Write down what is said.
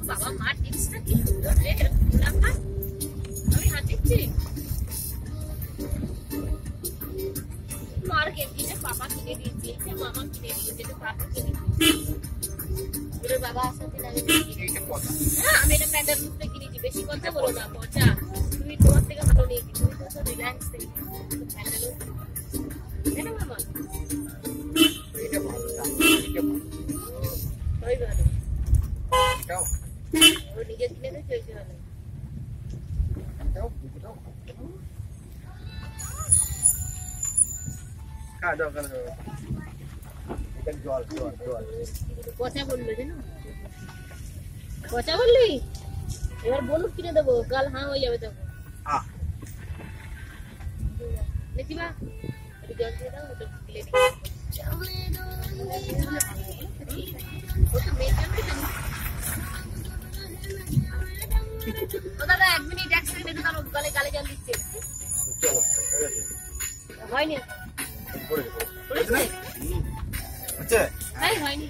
বাবা মা টিপসটা কি সুন্দর রে, দিলাম না আমি হাত দিচ্ছি। মার গেঞ্জিটা পাপা কিনে দিয়েছে, মামা কিনে দিয়েছে, পাপা কিনে দিয়েছে, বাবা আসাতে লাগে। হ্যাঁ আমি এটা প্যান্ডেল রূপে কিনেছি, বেশি কথা বলো না পচা, তুমি তোমার থেকে ভালো নিয়ে তুমি তো রিল্যাক্স থেকে প্যান্ডেল তাই না মামা? ওই ভালো ও নিজে কিনে তো চলছে ভালো। পচা বললো জানো, পচা বললি এবার বলুক কিনে দেবো, কাল হ্যাঁ হয়ে যাবে তখন। নেতিবা জল দিয়ে দাও, ওটা প্লেটে দাদা 1 মিনিট 1 সেকেন্ড একটু গালে গালে জল দিচ্ছে। হয়নি হয়নি